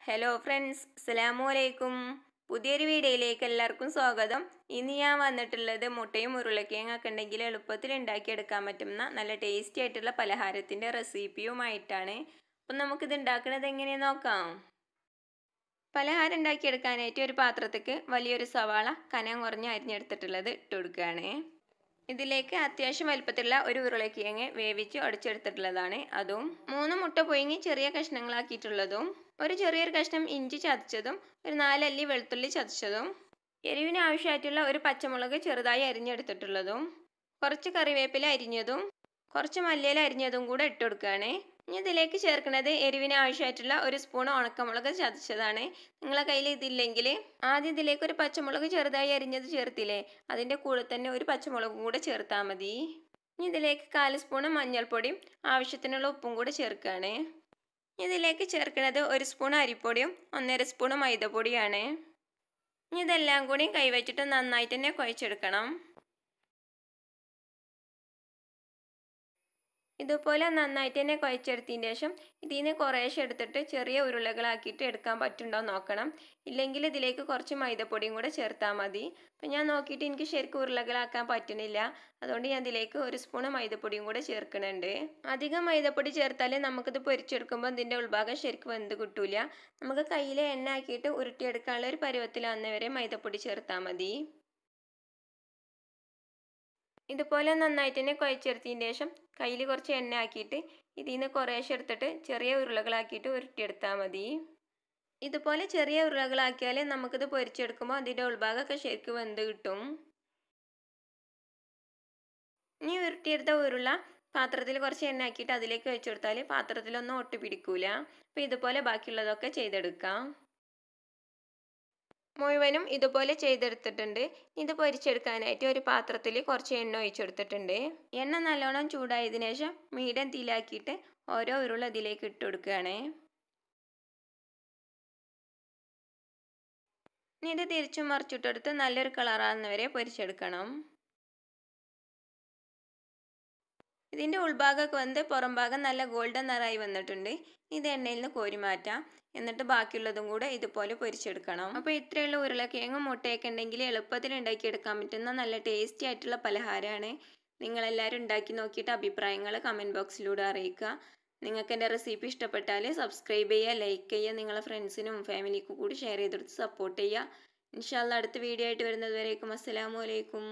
Hello friends, അസ്സലാമു അലൈക്കും. പുതിയൊരു വീഡിയോയിലേക്ക് എല്ലാവർക്കും സ്വാഗതം. ഇന്ന് ഞാൻ വന്നിട്ടുള്ളത് മുട്ടയും ഉരുളക്കിഴങ്ങൊക്കെ ഉണ്ടെങ്കിൽ എളുപ്പത്തിൽ ഉണ്ടാക്കിയെടുക്കാൻ പറ്റുന്ന നല്ല ടേസ്റ്റി ആയിട്ടുള്ള പലഹാരത്തിൻ്റെ റെസിപ്പിയുമായിട്ടാണ്. അപ്പം നമുക്കിത് ഉണ്ടാക്കുന്നത് എങ്ങനെയെന്ന് നോക്കാം. പലഹാരം ഉണ്ടാക്കിയെടുക്കാനായിട്ട് ഒരു പാത്രത്തേക്ക് വലിയൊരു സവാള കനം കുറഞ്ഞ് അരിഞ്ഞെടുത്തിട്ടുള്ളത് ഇട്ട് കൊടുക്കുകയാണ്. ഇതിലേക്ക് അത്യാവശ്യം വലുപ്പത്തിലുള്ള ഒരു ഉരുളക്കിഴങ്ങ് വേവിച്ച് ഉടച്ചെടുത്തിട്ടുള്ളതാണ്. അതും 3 മുട്ട പുഴുങ്ങി ചെറിയ കഷ്ണങ്ങളാക്കിയിട്ടുള്ളതും ഒരു ചെറിയൊരു കഷ്ണം ഇഞ്ചി ചതച്ചതും ഒരു 4 അല്ലി വെളുത്തുള്ളി ചതച്ചതും എരിവിന് ആവശ്യമായിട്ടുള്ള ഒരു പച്ചമുളക് ചെറുതായി അരിഞ്ഞെടുത്തിട്ടുള്ളതും കുറച്ച് കറിവേപ്പില അരിഞ്ഞതും കുറച്ച് മല്ലിയില അരിഞ്ഞതും കൂടെ ഇട്ട് കൊടുക്കുകയാണ്. ഇനി ഇതിലേക്ക് ചേർക്കുന്നത് എരിവിന് ആവശ്യമായിട്ടുള്ള ഒരു സ്പൂൺ ഉണക്കമുളക് ചതച്ചതാണ്. നിങ്ങളെ കയ്യിൽ ഇതില്ലെങ്കിൽ ആദ്യം ഇതിലേക്ക് ഒരു പച്ചമുളക് ചെറുതായി അരിഞ്ഞത് ചേർത്തില്ലേ, അതിൻ്റെ കൂടെ തന്നെ ഒരു പച്ചമുളകും കൂടെ ചേർത്താൽ മതി. ഇനി ഇതിലേക്ക് 1/4 സ്പൂൺ മഞ്ഞൾപ്പൊടിയും ആവശ്യത്തിനുള്ള ഉപ്പും കൂടെ ചേർക്കുകയാണ്. ഇതിലേക്ക് ചേർക്കുന്നത് 1 സ്പൂൺ അരിപ്പൊടിയും 1.5 സ്പൂൺ മൈദപ്പൊടിയാണ്. ഇനി ഇതെല്ലാം കൂടി കൈവച്ചിട്ട് നന്നായിട്ട് തന്നെ കുഴച്ചെടുക്കണം. ഇതുപോലെ നന്നായിട്ട് തന്നെ കുഴച്ചെടുത്തതിന് ശേഷം ഇതിൽ നിന്ന് കുറേശ്ശെ എടുത്തിട്ട് ചെറിയ ഉരുളകളാക്കിയിട്ട് എടുക്കാൻ പറ്റുന്നുണ്ടോ നോക്കണം. ഇല്ലെങ്കിൽ ഇതിലേക്ക് കുറച്ച് മൈദപ്പൊടിയും കൂടെ ചേർത്താൽ മതി. അപ്പം ഞാൻ നോക്കിയിട്ട് എനിക്ക് ശരിക്കും ഉരുളകളാക്കാൻ പറ്റുന്നില്ല, അതുകൊണ്ട് ഞാൻ ഇതിലേക്ക് 1 സ്പൂൺ മൈദപ്പൊടിയും കൂടെ ചേർക്കുന്നുണ്ട്. അധികം മൈദപ്പൊടി ചേർത്താൽ നമുക്കിത് പൊരിച്ചെടുക്കുമ്പോൾ ഇതിൻ്റെ ഉൾഭാഗം ശരിക്കും വെന്ത് കിട്ടൂല. നമുക്ക് കയ്യിൽ എണ്ണ ആക്കിയിട്ട് ഉരുട്ടിയെടുക്കാനുള്ള ഒരു പരുവത്തിലാവുന്നവരെ മൈദപ്പൊടി ചേർത്താൽ മതി. ഇതുപോലെ നന്നായിട്ട് തന്നെ കുഴച്ചെടുത്തതിന് ശേഷം കയ്യിൽ കുറച്ച് എണ്ണ ആക്കിയിട്ട് ഇതിൽ നിന്ന് കുറേശ്ശെ എടുത്തിട്ട് ചെറിയ ഉരുളകളാക്കിയിട്ട് ഉരുട്ടിയെടുത്താൽ മതി. ഇതുപോലെ ചെറിയ ഉരുളകളാക്കിയാൽ നമുക്കിത് പൊരിച്ചെടുക്കുമ്പോൾ അതിൻ്റെ ഉൾഭാഗമൊക്കെ ശരിക്കും വെന്ത് കിട്ടും. ഇനി ഉരുട്ടിയെടുത്ത ഉരുള പാത്രത്തിൽ കുറച്ച് എണ്ണ ആക്കിയിട്ട് അതിലേക്ക് വെച്ച് കൊടുത്താൽ പാത്രത്തിലൊന്നും ഒട്ടി പിടിക്കൂല. അപ്പോൾ ഇതുപോലെ ബാക്കിയുള്ളതൊക്കെ ചെയ്തെടുക്കാം. മുഴുവനും ഇതുപോലെ ചെയ്തെടുത്തിട്ടുണ്ട്. ഇത് പൊരിച്ചെടുക്കാനായിട്ട് ഒരു പാത്രത്തിൽ കുറച്ച് എണ്ണ ഒഴിച്ചെടുത്തിട്ടുണ്ട്. എണ്ണ നല്ലോണം ചൂടായതിനു ശേഷം മീഡിയം തീയിലാക്കിയിട്ട് ഓരോ ഉരുള ഇതിലേക്ക് ഇട്ട് കൊടുക്കുകയാണ്. ഇനി ഇത് തിരിച്ചും മറിച്ചിട്ടെടുത്ത് നല്ലൊരു കളറാകുന്നവരെ പൊരിച്ചെടുക്കണം. ഇതിൻ്റെ ഉൾഭാഗമൊക്കെ വന്ന് പുറം ഭാഗം നല്ല ഗോൾഡൻ നിറമായി വന്നിട്ടുണ്ട്. ഇത് എണ്ണയിൽ നിന്ന് കോരി മാറ്റാം. എന്നിട്ട് ബാക്കിയുള്ളതും കൂടെ ഇതുപോലെ പൊരിച്ചെടുക്കണം. അപ്പോൾ ഇത്രയുള്ള ഉരുളക്കിഴങ്ങും മുട്ടയൊക്കെ ഉണ്ടെങ്കിൽ എളുപ്പത്തിൽ ഉണ്ടാക്കിയെടുക്കാൻ പറ്റുന്ന നല്ല ടേസ്റ്റി ആയിട്ടുള്ള പലഹാരമാണ്. നിങ്ങളെല്ലാവരും ഉണ്ടാക്കി നോക്കിയിട്ട് അഭിപ്രായങ്ങൾ കമൻറ്റ് ബോക്സിലൂടെ അറിയിക്കുക. നിങ്ങൾക്ക് എൻ്റെ റെസിപ്പി ഇഷ്ടപ്പെട്ടാൽ സബ്സ്ക്രൈബ് ചെയ്യുക, ലൈക്ക് ചെയ്യുക, നിങ്ങളെ ഫ്രണ്ട്സിനും ഫാമിലിക്കും കൂടി ഷെയർ ചെയ്തെടുത്ത് സപ്പോർട്ട് ചെയ്യുക. ഇൻഷാ അല്ലാഹ് അടുത്ത വീഡിയോ ആയിട്ട് വരുന്നത് വരേക്കും അസ്സലാമു അലൈക്കും.